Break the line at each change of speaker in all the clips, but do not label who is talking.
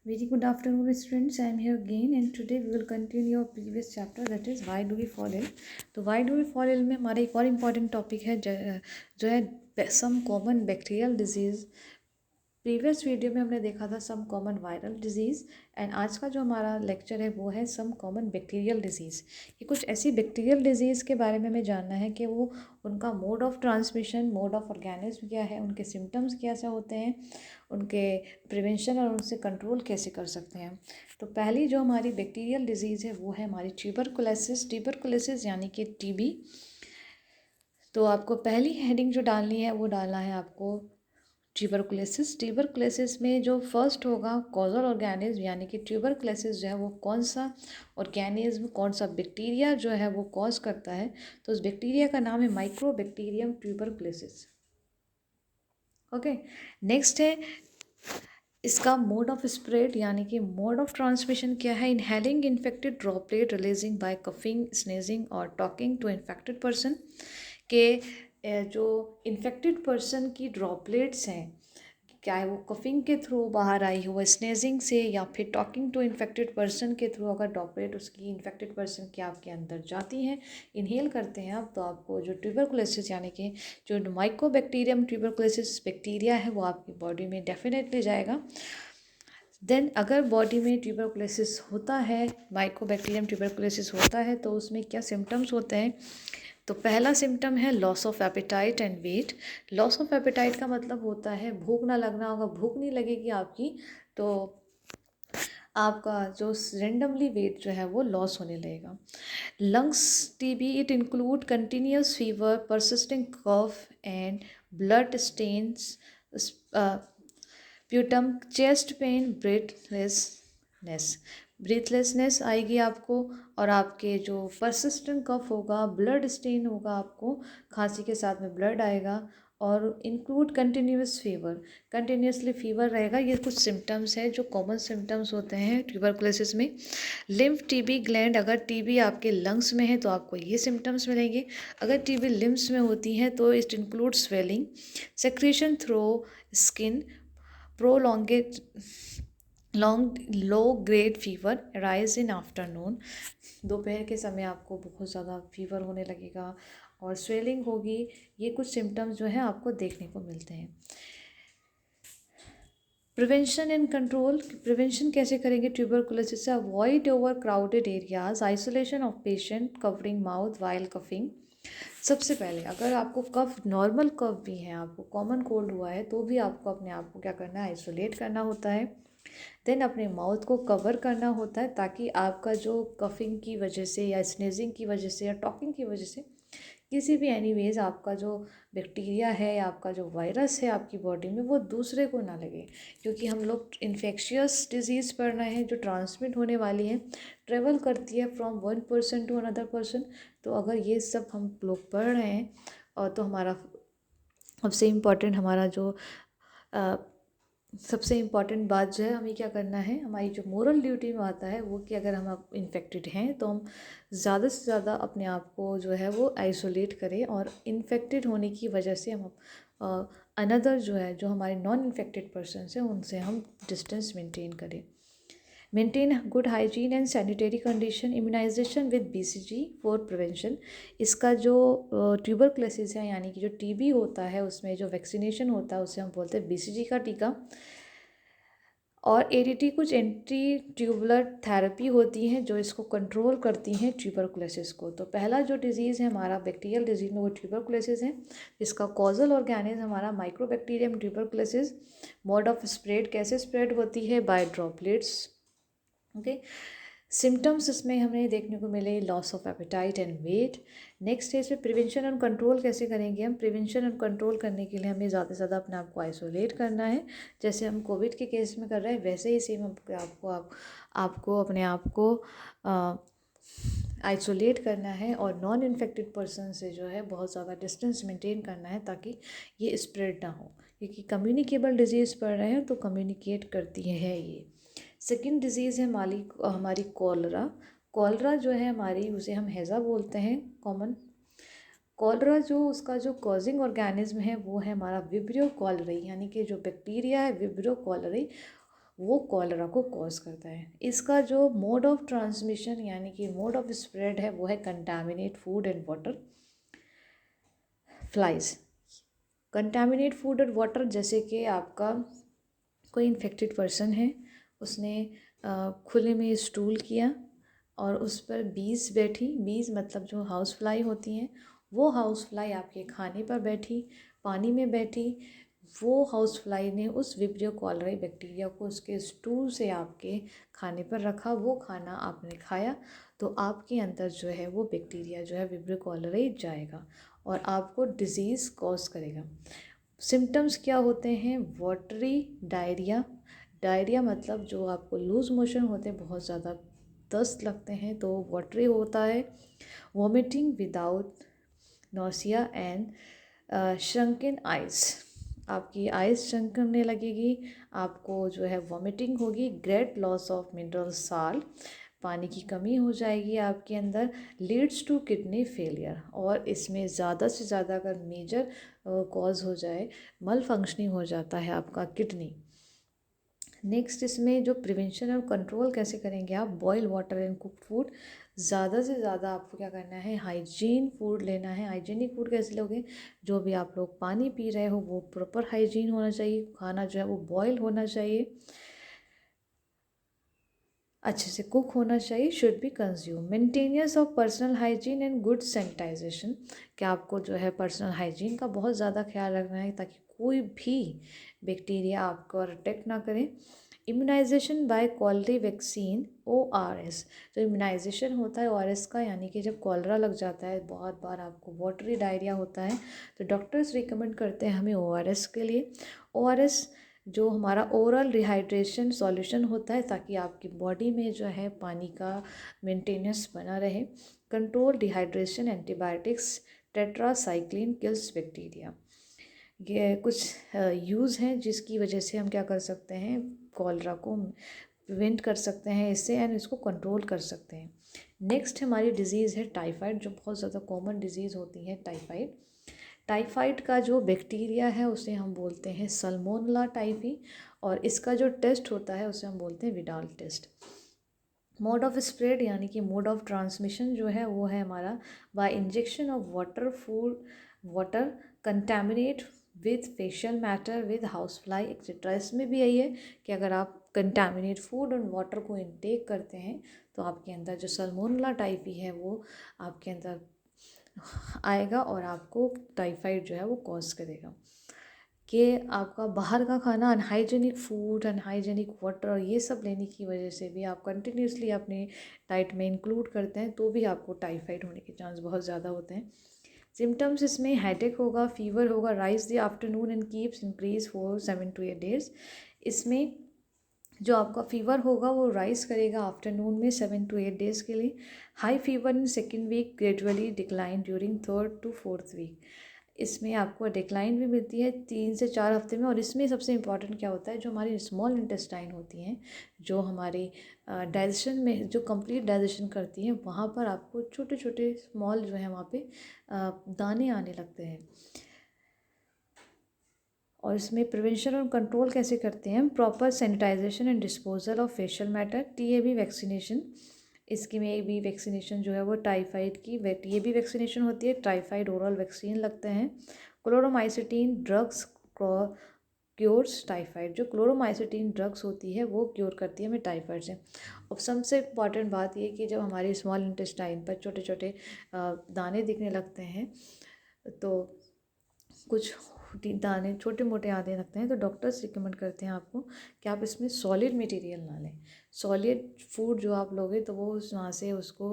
Very good afternoon, students. I am here again, and today we will continue our previous chapter, that is why do we fall ill. तो why do we fall ill में हमारा एक और important topic है जो है some common bacterial disease. Previous video में हमने देखा था some common viral disease, and आज का जो हमारा लेक्चर है वो है सम कॉमन बैक्टीरियल डिजीज़. ये कुछ ऐसी बैक्टीरियल डिजीज़ के बारे में हमें जानना है कि वो उनका mode of transmission, mode of organism क्या है, उनके सिम्टम्स कैसे होते हैं, उनके प्रिवेंशन और उनसे कंट्रोल कैसे कर सकते हैं. तो पहली जो हमारी बैक्टीरियल डिजीज़ है वो है हमारी ट्यूबरकुलोसिस यानी कि टीबी. तो आपको पहली हेडिंग जो डालनी है वो डालना है आपको ट्यूबरकुलोसिस में जो फर्स्ट होगा कॉजल ऑर्गेनिज्म, यानी कि ट्यूबरकुलोसिस जो है वो कौन सा ऑर्गेनिज्म, कौन सा बैक्टीरिया जो है वो कॉज करता है. तो उस बैक्टीरिया का नाम है माइक्रोबैक्टीरियम ट्यूबरकुलोसिस. ओके. नेक्स्ट है इसका मोड ऑफ स्प्रेड, यानी कि मोड ऑफ ट्रांसमिशन क्या है. Inhaling infected droplet releasing by coughing, sneezing और टॉकिंग टू इन्फेक्टेड पर्सन. के जो इन्फेक्टेड पर्सन की ड्रॉपलेट्स हैं, चाहे वो कफिंग के थ्रू बाहर आई हो, स्नेजिंग से, या फिर टॉकिंग टू इन्फेक्टेड पर्सन के थ्रू अगर ड्रॉपलेट उसकी इन्फेक्टेड पर्सन की आपके अंदर जाती हैं, इनहेल करते हैं आप, तो आपको जो ट्यूबरकुलोसिस यानी कि जो माइकोबैक्टीरियम ट्यूबरकुलोसिस बैक्टीरिया है वो आपकी बॉडी में डेफिनेटली जाएगा. देन अगर बॉडी में ट्यूबरकुलोसिस होता है, माइकोबैक्टीरियम ट्यूबरकुलोसिस होता है, तो उसमें क्या सिम्टम्स होते हैं. तो पहला सिम्टम है loss of appetite and weight. Loss of appetite का मतलब होता है भूख ना लगना होगा, भूख नहीं लगेगी आपकी, तो आपका जो रेंडमली वेट जो है वो लॉस होने लगेगा. Lungs TB it include continuous fever, persisting cough and blood stains, sputum, chest pain, breathlessness आएगी आपको, और आपके जो परसिस्टेंट कफ होगा, ब्लड स्टेन होगा, आपको खांसी के साथ में ब्लड आएगा, और include continuous fever, continuously fever रहेगा. ये कुछ सिम्टम्स है जो कॉमन सिम्टम्स होते हैं ट्यूबरकुलोसिस में. लिम्फ टीबी ग्लैंड, अगर टीबी आपके लंग्स में है तो आपको ये सिम्टम्स मिलेंगे. अगर टीबी लिम्फ्स में होती हैं तो it include swelling, secretion through skin, prolongate long low grade fever rise in afternoon. दोपहर के समय आपको बहुत ज़्यादा फीवर होने लगेगा और स्वेलिंग होगी. ये कुछ सिम्टम्स जो हैं आपको देखने को मिलते हैं. प्रिवेंशन एंड कंट्रोल, प्रिवेंशन कैसे करेंगे ट्यूबरकुलोसिस से. Avoid over crowded areas, isolation of patient, covering mouth while coughing. सबसे पहले अगर आपको कफ, नॉर्मल कफ भी है, आपको कॉमन कोल्ड हुआ है, तो भी आपको अपने आप को क्या करना है, आइसोलेट करना होता है. देन अपने माउथ को कवर करना होता है ताकि आपका जो कफिंग की वजह से या स्नेजिंग की वजह से या टॉकिंग की वजह से किसी भी एनीवेज आपका जो बैक्टीरिया है या आपका जो वायरस है आपकी बॉडी में वो दूसरे को ना लगे, क्योंकि हम लोग इन्फेक्शियस डिजीज़ पढ़ रहे हैं जो ट्रांसमिट होने वाली है, ट्रेवल करती है from one person to another person. तो अगर ये सब हम लोग पढ़ रहे हैं, और तो हमारा सबसे इम्पॉर्टेंट हमारा जो सबसे इम्पॉर्टेंट बात जो है, हमें क्या करना है, हमारी जो मोरल ड्यूटी में आता है वो कि अगर हम इन्फेक्टेड हैं तो हम ज़्यादा से ज़्यादा अपने आप को जो है वो आइसोलेट करें, और इन्फेक्टेड होने की वजह से हम अनदर जो है, जो हमारे नॉन इन्फेक्टेड पर्सन हैं, उनसे हम डिस्टेंस मेंटेन करें. Maintain good hygiene and sanitary condition. Immunization with BCG for prevention. इसका जो ट्यूबरकुलोसिस है यानी कि जो टीबी होता है उसमें जो वैक्सीनेशन होता है उसे हम बोलते हैं BCG का टीका. और ADT कुछ एंटी ट्यूबुलर थेरेपी होती हैं जो इसको कंट्रोल करती हैं ट्यूबरकुलोसिस को. तो पहला जो डिजीज़ है हमारा बैक्टीरियल डिजीज़ में वो ट्यूबरकुलोसिस है. इसका कॉजल ऑर्गेनिज्म हमारा mycobacterium tuberculosis. Mode of spread, कैसे स्प्रेड होती है, बाय ड्रॉपलेट्स. ओके. सिम्टम्स इसमें हमें देखने को मिले loss of appetite and weight. Next है इसमें प्रिवेंशन एंड कंट्रोल कैसे करेंगे हम. प्रिवेंशन एंड कंट्रोल करने के लिए हमें ज़्यादा से ज़्यादा अपने आप को आइसोलेट करना है, जैसे हम कोविड के केस में कर रहे हैं वैसे ही सेम आपको अपने आप को आइसोलेट करना है, और नॉन इन्फेक्टेड पर्सन से जो है बहुत ज़्यादा डिस्टेंस मेंटेन करना है ताकि ये स्प्रेड ना हो, क्योंकि कम्युनिकेबल डिजीज़ पढ़ रहे हैं तो कम्युनिकेट करती है ये. सेकेंड डिजीज़ है हमारी कॉलरा. कॉलरा जो है हमारी, उसे हम हैज़ा बोलते हैं कॉमन. कॉलरा जो उसका जो कॉजिंग ऑर्गेनिज्म है वो है हमारा विब्रियो कॉलरी, यानी कि जो बैक्टीरिया है विब्रियो कॉलरी, वो कॉलरा को कॉज करता है। इसका जो मोड ऑफ ट्रांसमिशन यानी कि मोड ऑफ स्प्रेड है वो है contaminate food and water flies. Contaminate food और वाटर, जैसे कि आपका कोई इन्फेक्टेड पर्सन है, उसने खुले में स्टूल किया और उस पर बीज बैठी, बीज मतलब जो हाउस फ्लाई होती हैं, वो हाउस फ्लाई आपके खाने पर बैठी, पानी में बैठी, वो हाउस फ्लाई ने उस विब्रियो कॉलराई बैक्टीरिया को उसके स्टूल से आपके खाने पर रखा, वो खाना आपने खाया, तो आपके अंदर जो है वो बैक्टीरिया जो है विब्रियो कॉलराई जाएगा और आपको डिज़ीज़ कॉज करेगा। सिम्टम्स क्या होते हैं? Watery diarrhoea. डायरिया मतलब जो आपको लूज़ मोशन होते हैं, बहुत ज़्यादा दस्त लगते हैं तो वाटरी होता है। Vomiting without nausea and shrunken eyes, आपकी आइज़ श्रंक करने लगेगी, आपको जो है वॉमिटिंग होगी। Great loss of mineral salt, पानी की कमी हो जाएगी आपके अंदर। लीड्स टू किडनी फेलियर, और इसमें ज़्यादा से ज़्यादा अगर मेजर कॉज हो जाए, मल फंक्शनिंग हो जाता है आपका किडनी। नेक्स्ट इसमें जो प्रिवेंशन और कंट्रोल कैसे करेंगे आप? Boil water and cooked food, ज़्यादा से ज़्यादा आपको क्या करना है? हाइजीन फूड लेना है। हाइजीनिक फूड कैसे लोगे? जो भी आप लोग पानी पी रहे हो वो प्रॉपर हाइजीन होना चाहिए, खाना जो है वो बॉयल होना चाहिए, अच्छे से कुक होना चाहिए, should be consume. Maintenance of personal hygiene and good sanitization, कि आपको जो है पर्सनल हाइजीन का बहुत ज़्यादा ख्याल रखना है ताकि कोई भी बैक्टीरिया आपको अटैक ना करे। Immunization by quality vaccine ORS, जो इम्यूनाइजेशन होता है ORS का, यानी कि जब कॉलरा लग जाता है, बहुत बार आपको वाटरी डायरिया होता है, तो डॉक्टर्स रिकमेंड करते हैं हमें ORS के लिए। ORS जो हमारा ओरल रिहाइड्रेशन सॉल्यूशन होता है, ताकि आपकी बॉडी में जो है पानी का मेंटेनेंस बना रहे। Control dehydration, antibiotics, tetracycline kills bacteria. ये कुछ यूज़ हैं जिसकी वजह से हम क्या कर सकते हैं? कॉलरा को प्रिवेंट कर सकते हैं इससे, एंड इसको कंट्रोल कर सकते हैं। नेक्स्ट हमारी डिज़ीज़ है टाइफाइड, जो बहुत ज़्यादा कॉमन डिज़ीज़ होती है टाइफाइड। टाइफाइड का जो बैक्टीरिया है उसे हम बोलते हैं सल्मोनेला टाइफी, और इसका जो टेस्ट होता है उसे हम बोलते हैं Widal test. Mode of spread यानी कि मोड ऑफ ट्रांसमिशन जो है वो है हमारा bye injection of water, food water contaminate with facial matter with house fly etcetera. इसमें भी यही है कि अगर आप कंटेमिनेट फूड और वाटर को इनटेक करते हैं तो आपके अंदर जो सल्मोनेला टाइफी है वो आपके अंदर आएगा और आपको टाइफाइड जो है वो कॉज करेगा। कि आपका बाहर का खाना, अनहाइजेनिक फूड, अनहाइजेनिक वाटर, ये सब लेने की वजह से भी आप कंटिन्यूसली अपने डाइट में इंक्लूड करते हैं तो भी आपको टाइफाइड होने के चांस बहुत ज़्यादा होते हैं। सिम्टम्स इसमें हेडेक होगा, फीवर होगा, rise the afternoon and keeps increase for 7 to 8 days। इसमें जो आपका फीवर होगा वो राइज करेगा आफ्टरनून में 7 to 8 days के लिए। High fever in second week, gradually decline during 3rd to 4th week. इसमें आपको डिक्लाइन भी मिलती है 3 से 4 हफ्ते में। और इसमें सबसे इम्पॉर्टेंट क्या होता है? जो हमारी स्मॉल इंटेस्टाइन होती हैं, जो हमारी डाइजेशन में जो कंप्लीट डाइजेशन करती हैं, वहाँ पर आपको छोटे छोटे स्मॉल जो है वहाँ पे दाने आने लगते हैं। और इसमें प्रिवेंशन और कंट्रोल कैसे करते हैं? Proper sanitisation and disposal of facial matter. TAB vaccination, इसकी में भी वैक्सीनेशन जो है वो टाइफाइड की TAB वैक्सीनेशन होती है। टाइफाइड ओरल वैक्सीन लगते हैं। क्लोरोमाइसिटीन ड्रग्स क्योर्स टाइफाइड, जो क्लोरोमाइसिटीन ड्रग्स होती है वो क्योर करती है हमें टाइफाइड से। और सबसे इम्पॉर्टेंट बात ये कि जब हमारी स्मॉल इंटेस्टाइन पर छोटे छोटे दाने दिखने लगते हैं, तो कुछ दाने छोटे मोटे आने लगते हैं, तो डॉक्टर्स रिकमेंड करते हैं आपको कि आप इसमें सॉलिड मटेरियल ना लें। सॉलिड फूड जो आप लोगे तो वो वहाँ से उसको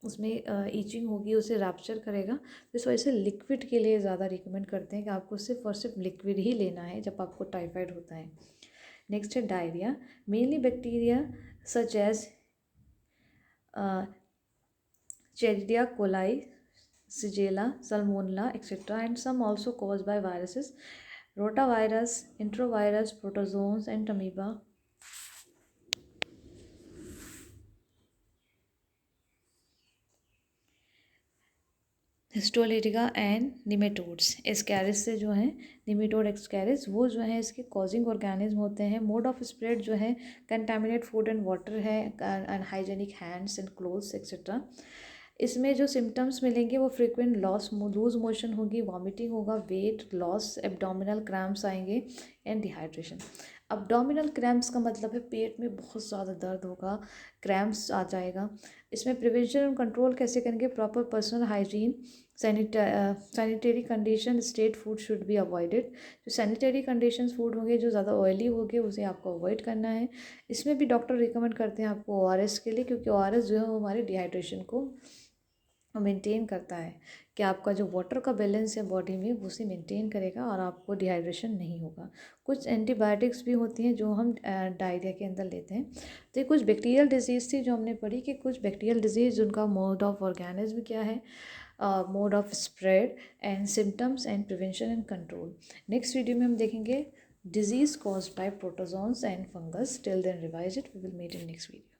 उसमें ईचिंग होगी, उसे रैप्चर करेगा। तो इस वजह से लिक्विड के लिए ज़्यादा रिकमेंड करते हैं कि आपको सिर्फ और सिर्फ लिक्विड ही लेना है जब आपको टाइफाइड होता है। नेक्स्ट है diarrhoea, mainly bacteria such as Chelidia coli, Shigella, Salmonella, etc., and some also caused by viruses, rotavirus, enterovirus, protozoans, and amoeba. Histolytica and nematodes. Ascaris से जो है निमेटोड एक्सकैरिस वो जो है इसके कॉजिंग ऑर्गेनिज्म होते हैं। मोड ऑफ स्प्रेड जो है कंटामिनेट फूड एंड वाटर है, unhygienic hands and clothes etcetera. इसमें जो सिम्टम्स मिलेंगे वो फ्रीक्वेंट लूज मोशन होगी, वॉमिटिंग होगा, वेट लॉस, एब्डोमिनल क्रैम्प्स आएंगे एंड डिहाइड्रेशन। अब्डोमिनल क्रैम्प्स का मतलब है पेट में बहुत ज़्यादा दर्द होगा, क्रैम्प्स आ जाएगा। इसमें प्रिवेंशन और कंट्रोल कैसे करेंगे? Proper personal hygiene, sanitary condition, state food should be avoided. जो सैनिटरी कंडीशंस फूड होंगे जो ज़्यादा ऑयली होंगे उसे आपको अवॉइड करना है। इसमें भी डॉक्टर रिकमेंड करते हैं आपको ORS के लिए, क्योंकि ORS जो है वो हमारे डिहाइड्रेशन को मेंटेन करता है कि आपका जो वाटर का बैलेंस है बॉडी में वो उसे मेंटेन करेगा और आपको डिहाइड्रेशन नहीं होगा। कुछ एंटीबायोटिक्स भी होती हैं जो हम डायरिया के अंदर लेते हैं। तो ये कुछ बैक्टीरियल डिजीज़ थी जो हमने पढ़ी कि कुछ बैक्टीरियल डिजीज़ उनका मोड ऑफ ऑर्गेनिज्म क्या है, mode of spread and symptoms and prevention and control. Next video में हम देखेंगे disease caused by protozoans and fungus. Till then revise it, we will meet in next video.